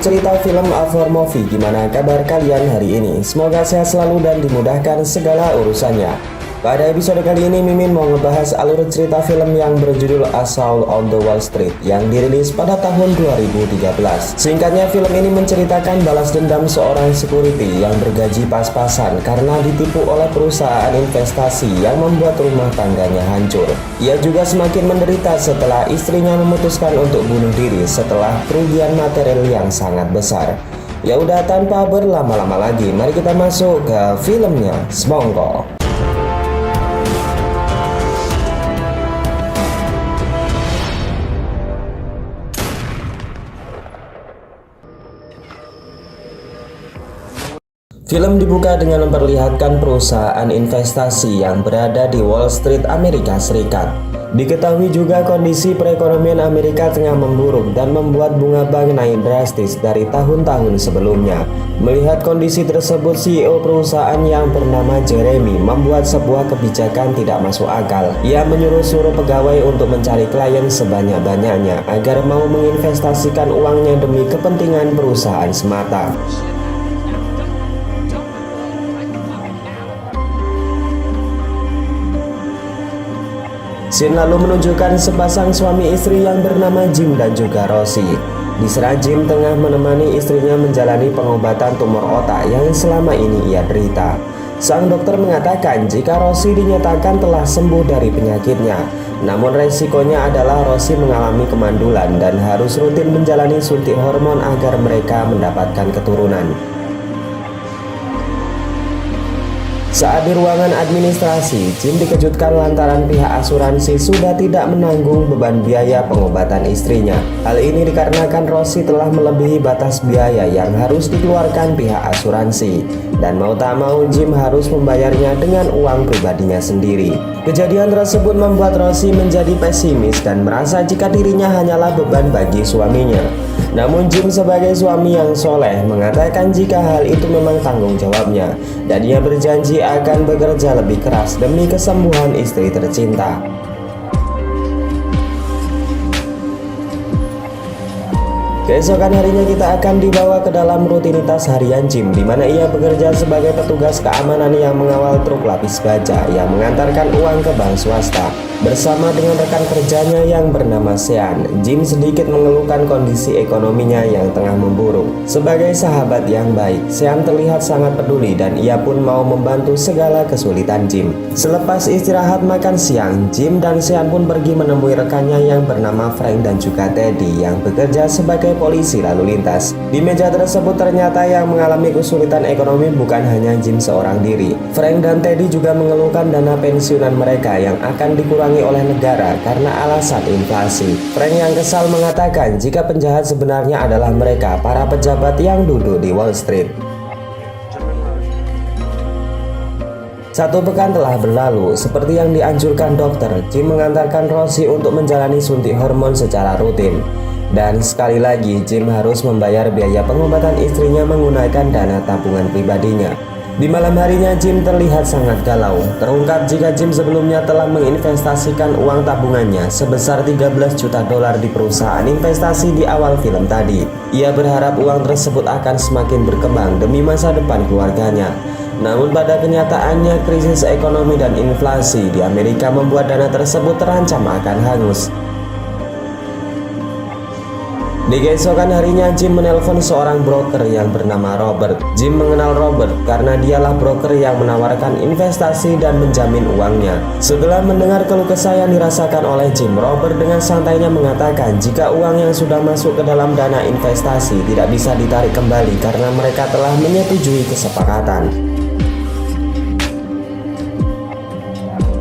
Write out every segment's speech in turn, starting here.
cerita film Alfor Movie, gimana kabar kalian hari ini? Semoga sehat selalu dan dimudahkan segala urusannya. Pada episode kali ini Mimin mau ngebahas alur cerita film yang berjudul Assault on the Wall Street yang dirilis pada tahun 2013. Singkatnya, film ini menceritakan balas dendam seorang security yang bergaji pas-pasan karena ditipu oleh perusahaan investasi yang membuat rumah tangganya hancur. Ia juga semakin menderita setelah istrinya memutuskan untuk bunuh diri setelah kerugian material yang sangat besar. Ya udah, tanpa berlama-lama lagi, mari kita masuk ke filmnya. Semongko. Film dibuka dengan memperlihatkan perusahaan investasi yang berada di Wall Street, Amerika Serikat. Diketahui juga kondisi perekonomian Amerika tengah memburuk dan membuat bunga bank naik drastis dari tahun-tahun sebelumnya. Melihat kondisi tersebut, CEO perusahaan yang bernama Jeremy membuat sebuah kebijakan tidak masuk akal. Ia menyuruh-suruh pegawai untuk mencari klien sebanyak-banyaknya agar mau menginvestasikan uangnya demi kepentingan perusahaan semata. Scene lalu menunjukkan sepasang suami istri yang bernama Jim dan juga Rosie. Di sana Jim tengah menemani istrinya menjalani pengobatan tumor otak yang selama ini ia derita. Sang dokter mengatakan jika Rosie dinyatakan telah sembuh dari penyakitnya. Namun resikonya adalah Rosie mengalami kemandulan dan harus rutin menjalani suntik hormon agar mereka mendapatkan keturunan. Saat di ruangan administrasi, Jim dikejutkan lantaran pihak asuransi sudah tidak menanggung beban biaya pengobatan istrinya. Hal ini dikarenakan Rosie telah melebihi batas biaya yang harus dikeluarkan pihak asuransi. Dan mau tak mau Jim harus membayarnya dengan uang pribadinya sendiri. Kejadian tersebut membuat Rosie menjadi pesimis dan merasa jika dirinya hanyalah beban bagi suaminya. Namun Jim sebagai suami yang soleh mengatakan jika hal itu memang tanggung jawabnya, dan ia berjanji akan bekerja lebih keras demi kesembuhan istri tercinta. Keesokan harinya kita akan dibawa ke dalam rutinitas harian Jim, di mana ia bekerja sebagai petugas keamanan yang mengawal truk lapis baja yang mengantarkan uang ke bank swasta. Bersama dengan rekan kerjanya yang bernama Sean, Jim sedikit mengeluhkan kondisi ekonominya yang tengah memburuk. Sebagai sahabat yang baik, Sean terlihat sangat peduli dan ia pun mau membantu segala kesulitan Jim. Selepas istirahat makan siang, Jim dan Sean pun pergi menemui rekannya yang bernama Frank dan juga Teddy yang bekerja sebagai polisi lalu lintas. Di meja tersebut ternyata yang mengalami kesulitan ekonomi bukan hanya Jim seorang diri. Frank dan Teddy juga mengeluhkan dana pensiunan mereka yang akan dikurangi oleh negara karena alasan inflasi. Frank yang kesal mengatakan jika penjahat sebenarnya adalah mereka, para pejabat yang duduk di Wall Street. Satu pekan telah berlalu, seperti yang dianjurkan dokter, Jim mengantarkan Rosie untuk menjalani suntik hormon secara rutin. Dan sekali lagi Jim harus membayar biaya pengobatan istrinya menggunakan dana tabungan pribadinya. Di malam harinya Jim terlihat sangat galau. Terungkap jika Jim sebelumnya telah menginvestasikan uang tabungannya sebesar 13 juta dolar di perusahaan investasi di awal film tadi. Ia berharap uang tersebut akan semakin berkembang demi masa depan keluarganya. Namun pada kenyataannya krisis ekonomi dan inflasi di Amerika membuat dana tersebut terancam akan hangus. Di keesokan harinya Jim menelpon seorang broker yang bernama Robert. Jim mengenal Robert karena dialah broker yang menawarkan investasi dan menjamin uangnya. Setelah mendengar keluh kesah yang dirasakan oleh Jim, Robert dengan santainya mengatakan jika uang yang sudah masuk ke dalam dana investasi tidak bisa ditarik kembali karena mereka telah menyetujui kesepakatan.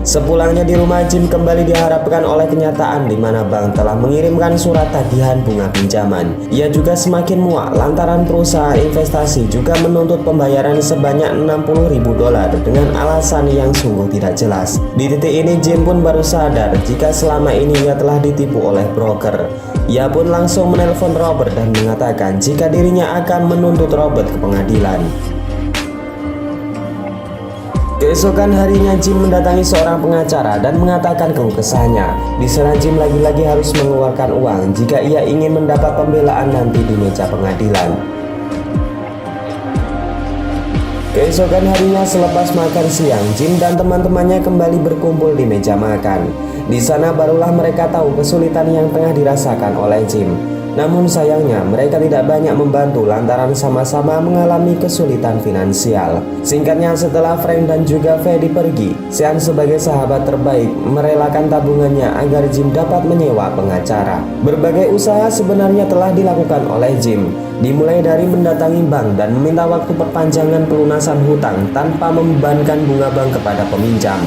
Sepulangnya di rumah, Jim kembali dihadapkan oleh kenyataan di mana bank telah mengirimkan surat tagihan bunga pinjaman. Ia juga semakin muak lantaran perusahaan investasi juga menuntut pembayaran sebanyak 60.000 dolar dengan alasan yang sungguh tidak jelas. Di titik ini Jim pun baru sadar jika selama ini ia telah ditipu oleh broker. Ia pun langsung menelpon Robert dan mengatakan jika dirinya akan menuntut Robert ke pengadilan. Keesokan harinya Jim mendatangi seorang pengacara dan mengatakan keluh kesahnya. Di sana Jim lagi-lagi harus mengeluarkan uang jika ia ingin mendapat pembelaan nanti di meja pengadilan. Keesokan harinya selepas makan siang, Jim dan teman-temannya kembali berkumpul di meja makan. Di sana barulah mereka tahu kesulitan yang tengah dirasakan oleh Jim. Namun sayangnya mereka tidak banyak membantu lantaran sama-sama mengalami kesulitan finansial. Singkatnya, setelah Frank dan juga Freddy pergi, Sean sebagai sahabat terbaik merelakan tabungannya agar Jim dapat menyewa pengacara. Berbagai usaha sebenarnya telah dilakukan oleh Jim, dimulai dari mendatangi bank dan meminta waktu perpanjangan pelunasan hutang tanpa membebankan bunga bank kepada peminjam.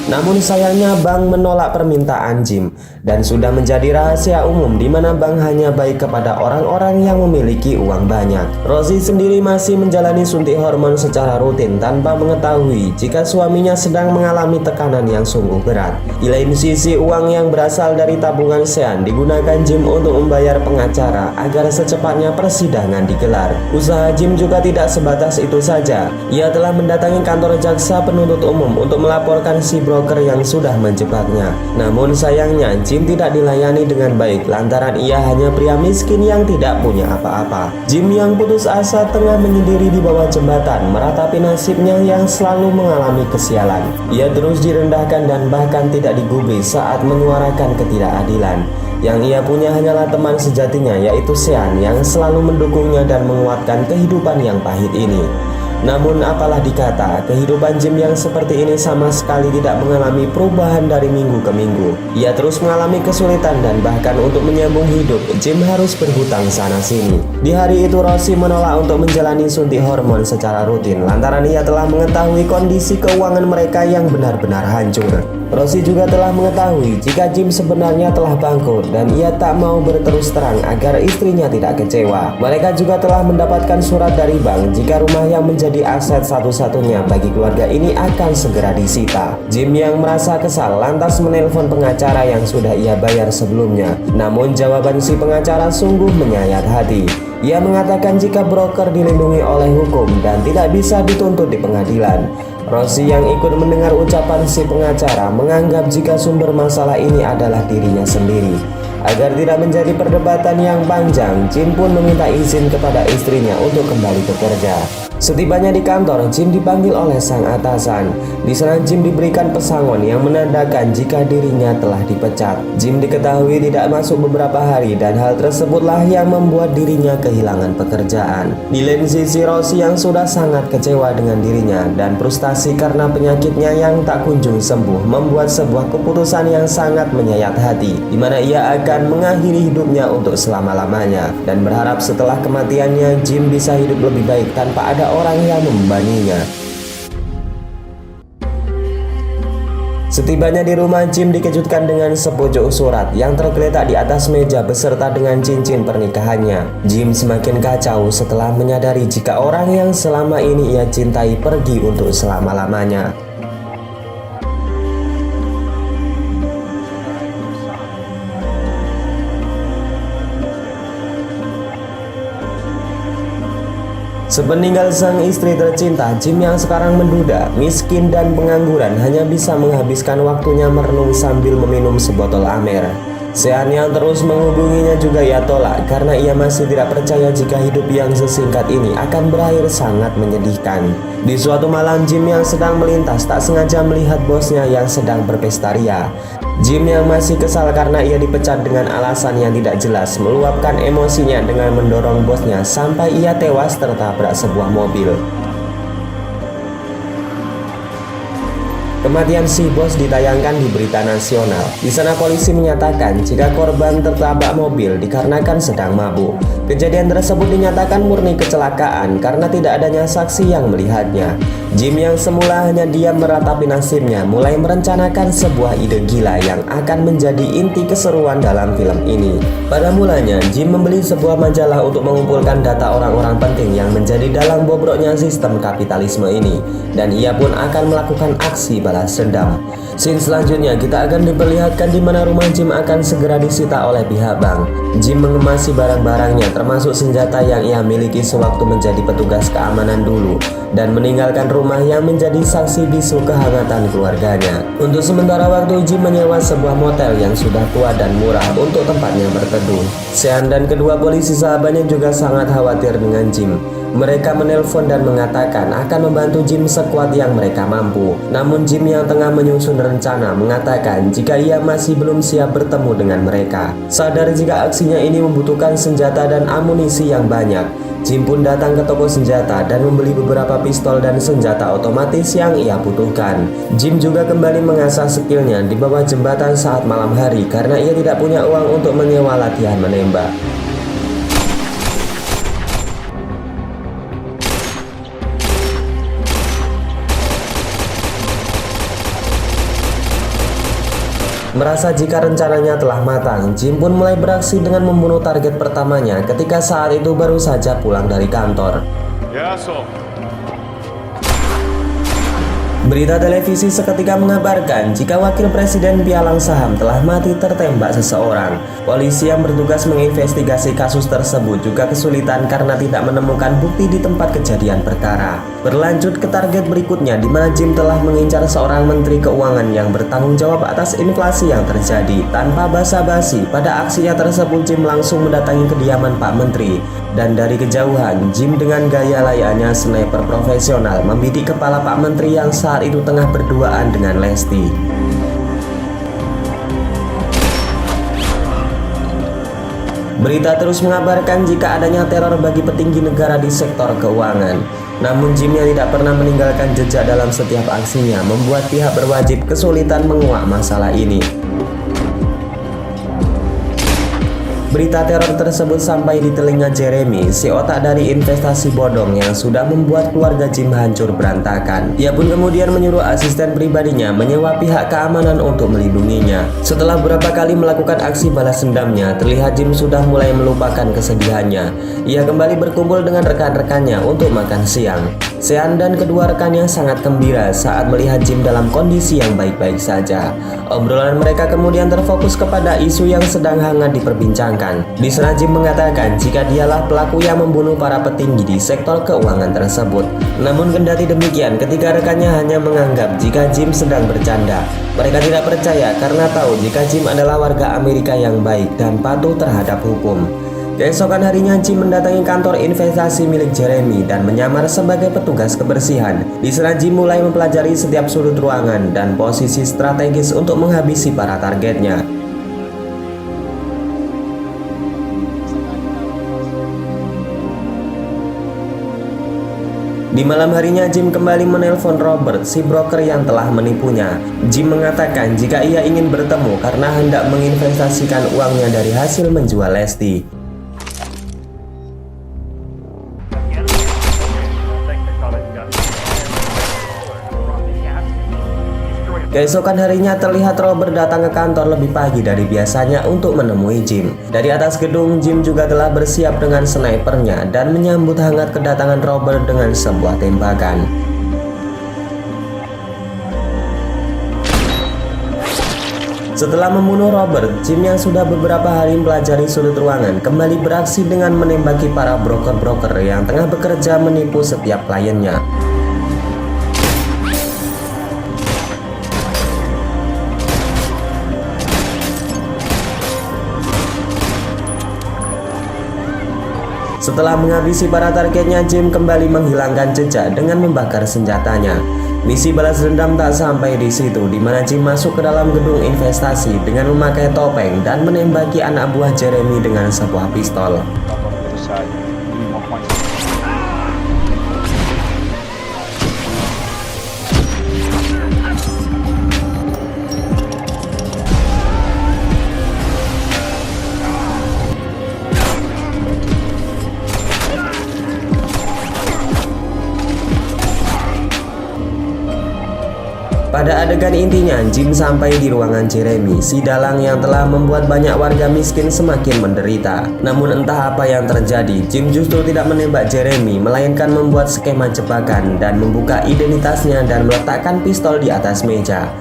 Namun sayangnya bank menolak permintaan Jim dan sudah menjadi rahasia umum di mana bank hanya baik kepada orang-orang yang memiliki uang banyak. Rosie sendiri masih menjalani suntik hormon secara rutin tanpa mengetahui jika suaminya sedang mengalami tekanan yang sungguh berat. Di lain sisi, uang yang berasal dari tabungan Sean digunakan Jim untuk membayar pengacara agar secepatnya persidangan digelar. Usaha Jim juga tidak sebatas itu saja. Ia telah mendatangi kantor jaksa penuntut umum untuk melaporkan si broker yang sudah menjebaknya. Namun sayangnya Jim tidak dilayani dengan baik lantaran ia hanya pria miskin yang tidak punya apa-apa. Jim yang putus asa tengah menyendiri di bawah jembatan meratapi nasibnya yang selalu mengalami kesialan. Ia terus direndahkan dan bahkan tidak digubris saat menyuarakan ketidakadilan. Yang ia punya hanyalah teman sejatinya, yaitu Sean, yang selalu mendukungnya dan menguatkan kehidupan yang pahit ini. Namun apalah dikata, kehidupan Jim yang seperti ini sama sekali tidak mengalami perubahan dari minggu ke minggu. Ia terus mengalami kesulitan dan bahkan untuk menyambung hidup, Jim harus berhutang sana-sini. Di hari itu Rosie menolak untuk menjalani suntik hormon secara rutin lantaran ia telah mengetahui kondisi keuangan mereka yang benar-benar hancur. Rosie juga telah mengetahui jika Jim sebenarnya telah bangkrut dan ia tak mau berterus terang agar istrinya tidak kecewa. Mereka juga telah mendapatkan surat dari bank jika rumah yang menjadi aset satu-satunya bagi keluarga ini akan segera disita. Jim yang merasa kesal lantas menelpon pengacara yang sudah ia bayar sebelumnya. Namun jawaban si pengacara sungguh menyayat hati. Ia mengatakan jika broker dilindungi oleh hukum dan tidak bisa dituntut di pengadilan. Rosie yang ikut mendengar ucapan si pengacara menganggap jika sumber masalah ini adalah dirinya sendiri. Agar tidak menjadi perdebatan yang panjang, Jim pun meminta izin kepada istrinya untuk kembali bekerja. Setibanya di kantor, Jim dipanggil oleh sang atasan. Di sana Jim diberikan pesangon yang menandakan jika dirinya telah dipecat. Jim diketahui tidak masuk beberapa hari dan hal tersebutlah yang membuat dirinya kehilangan pekerjaan. Di lain sisi, Rosie yang sudah sangat kecewa dengan dirinya dan frustasi karena penyakitnya yang tak kunjung sembuh membuat sebuah keputusan yang sangat menyayat hati, di mana ia akan mengakhiri hidupnya untuk selama-lamanya dan berharap setelah kematiannya Jim bisa hidup lebih baik tanpa ada orang yang membebaninya. Setibanya di rumah, Jim dikejutkan dengan sepucuk surat yang tergeletak di atas meja beserta dengan cincin pernikahannya. Jim semakin kacau setelah menyadari jika orang yang selama ini ia cintai pergi untuk selama-lamanya. Sepeninggal sang istri tercinta, Jim yang sekarang menduda, miskin dan pengangguran hanya bisa menghabiskan waktunya merenung sambil meminum sebotol Amer. Sean yang terus menghubunginya juga ia tolak karena ia masih tidak percaya jika hidup yang sesingkat ini akan berakhir sangat menyedihkan. Di suatu malam, Jim yang sedang melintas tak sengaja melihat bosnya yang sedang berpesta ria. Jim yang masih kesal karena ia dipecat dengan alasan yang tidak jelas meluapkan emosinya dengan mendorong bosnya sampai ia tewas tertabrak sebuah mobil. Kematian si bos ditayangkan di berita nasional. Di sana polisi menyatakan jika korban tertabrak mobil dikarenakan sedang mabuk. Kejadian tersebut dinyatakan murni kecelakaan karena tidak adanya saksi yang melihatnya. Jim yang semula hanya diam meratapi nasibnya mulai merencanakan sebuah ide gila yang akan menjadi inti keseruan dalam film ini. Pada mulanya, Jim membeli sebuah majalah untuk mengumpulkan data orang-orang penting yang menjadi dalang bobroknya sistem kapitalisme ini, dan ia pun akan melakukan aksi balas balas dendam. Scene selanjutnya kita akan diperlihatkan di mana rumah Jim akan segera disita oleh pihak bank. Jim mengemasi barang-barangnya termasuk senjata yang ia miliki sewaktu menjadi petugas keamanan dulu dan meninggalkan rumah yang menjadi saksi bisu kehangatan keluarganya. Untuk sementara waktu Jim menyewa sebuah motel yang sudah tua dan murah untuk tempatnya berteduh. Sean dan kedua polisi sahabatnya juga sangat khawatir dengan Jim. Mereka menelpon dan mengatakan akan membantu Jim sekuat yang mereka mampu. Namun Jim yang tengah menyusun rencana mengatakan jika ia masih belum siap bertemu dengan mereka. Sadar jika aksinya ini membutuhkan senjata dan amunisi yang banyak, Jim pun datang ke toko senjata dan membeli beberapa pistol dan senjata otomatis yang ia butuhkan. Jim juga kembali mengasah skillnya di bawah jembatan saat malam hari karena ia tidak punya uang untuk menyewa latihan menembak. Merasa jika rencananya telah matang, Jim pun mulai beraksi dengan membunuh target pertamanya ketika saat itu baru saja pulang dari kantor. Berita televisi seketika mengabarkan jika wakil presiden pialang saham telah mati tertembak seseorang. Polisi yang bertugas menginvestigasi kasus tersebut juga kesulitan karena tidak menemukan bukti di tempat kejadian perkara. Berlanjut ke target berikutnya di mana Jim telah mengincar seorang menteri keuangan yang bertanggung jawab atas inflasi yang terjadi. Tanpa basa-basi, pada aksinya tersebut Jim langsung mendatangi kediaman Pak Menteri. Dan dari kejauhan, Jim dengan gaya layaknya sniper profesional membidik kepala Pak Menteri yang saat itu tengah berduaan dengan Lesti. Berita terus mengabarkan jika adanya teror bagi petinggi negara di sektor keuangan. Namun Jim yang tidak pernah meninggalkan jejak dalam setiap aksinya membuat pihak berwajib kesulitan menguak masalah ini. Berita teror tersebut sampai di telinga Jeremy, si otak dari investasi bodong yang sudah membuat keluarga Jim hancur berantakan. Ia pun kemudian menyuruh asisten pribadinya menyewa pihak keamanan untuk melindunginya. Setelah beberapa kali melakukan aksi balas dendamnya, terlihat Jim sudah mulai melupakan kesedihannya. Ia kembali berkumpul dengan rekan-rekannya untuk makan siang. Sean dan kedua rekannya sangat gembira saat melihat Jim dalam kondisi yang baik-baik saja. Obrolan mereka kemudian terfokus kepada isu yang sedang hangat diperbincangkan. Di sana Jim mengatakan jika dialah pelaku yang membunuh para petinggi di sektor keuangan tersebut. Namun kendati demikian, ketiga rekannya hanya menganggap jika Jim sedang bercanda. Mereka tidak percaya karena tahu jika Jim adalah warga Amerika yang baik dan patuh terhadap hukum. Keesokan harinya Jim mendatangi kantor investasi milik Jeremy dan menyamar sebagai petugas kebersihan. Di sana Jim mulai mempelajari setiap sudut ruangan dan posisi strategis untuk menghabisi para targetnya. Di malam harinya Jim kembali menelpon Robert, si broker yang telah menipunya. Jim mengatakan jika ia ingin bertemu karena hendak menginvestasikan uangnya dari hasil menjual Lesti. Keesokan harinya terlihat Robert datang ke kantor lebih pagi dari biasanya untuk menemui Jim. Dari atas gedung, Jim juga telah bersiap dengan snipernya dan menyambut hangat kedatangan Robert dengan sebuah tembakan. Setelah membunuh Robert, Jim yang sudah beberapa hari mempelajari sudut ruangan kembali beraksi dengan menembaki para broker-broker yang tengah bekerja menipu setiap kliennya. Setelah menghabisi para targetnya, Jim kembali menghilangkan jejak dengan membakar senjatanya. Misi balas dendam tak sampai di situ, di mana Jim masuk ke dalam gedung investasi dengan memakai topeng dan menembaki anak buah Jeremy dengan sebuah pistol. Pada adegan intinya, Jim sampai di ruangan Jeremy, si dalang yang telah membuat banyak warga miskin semakin menderita. Namun entah apa yang terjadi, Jim justru tidak menembak Jeremy, melainkan membuat skema jebakan dan membuka identitasnya dan meletakkan pistol di atas meja.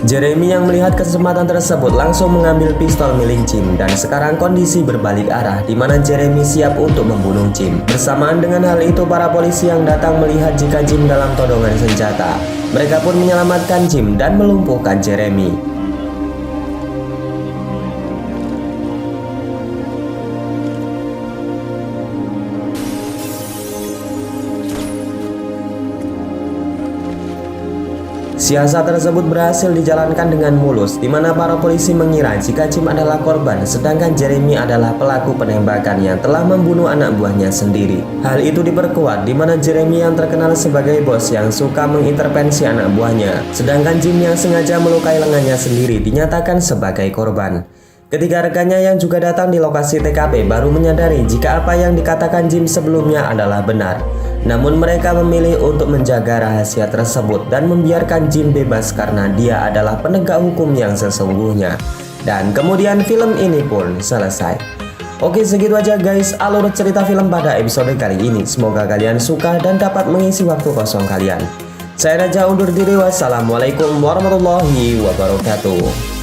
Jeremy yang melihat kesempatan tersebut langsung mengambil pistol milik Jim, dan sekarang kondisi berbalik arah di mana Jeremy siap untuk membunuh Jim. Bersamaan dengan hal itu, para polisi yang datang melihat jika Jim dalam todongan senjata. Mereka pun menyelamatkan Jim dan melumpuhkan Jeremy. Siasat tersebut berhasil dijalankan dengan mulus, di mana para polisi mengira jika Jim adalah korban, sedangkan Jeremy adalah pelaku penembakan yang telah membunuh anak buahnya sendiri. Hal itu diperkuat di mana Jeremy yang terkenal sebagai bos yang suka mengintervensi anak buahnya, sedangkan Jim yang sengaja melukai lengannya sendiri dinyatakan sebagai korban. Ketiga rekannya yang juga datang di lokasi TKP baru menyadari jika apa yang dikatakan Jim sebelumnya adalah benar. Namun mereka memilih untuk menjaga rahasia tersebut dan membiarkan Jim bebas karena dia adalah penegak hukum yang sesungguhnya. Dan kemudian film ini pun selesai. Oke, segitu aja guys alur cerita film pada episode kali ini. Semoga kalian suka dan dapat mengisi waktu kosong kalian. Saya Raja undur diri, wassalamualaikum warahmatullahi wabarakatuh.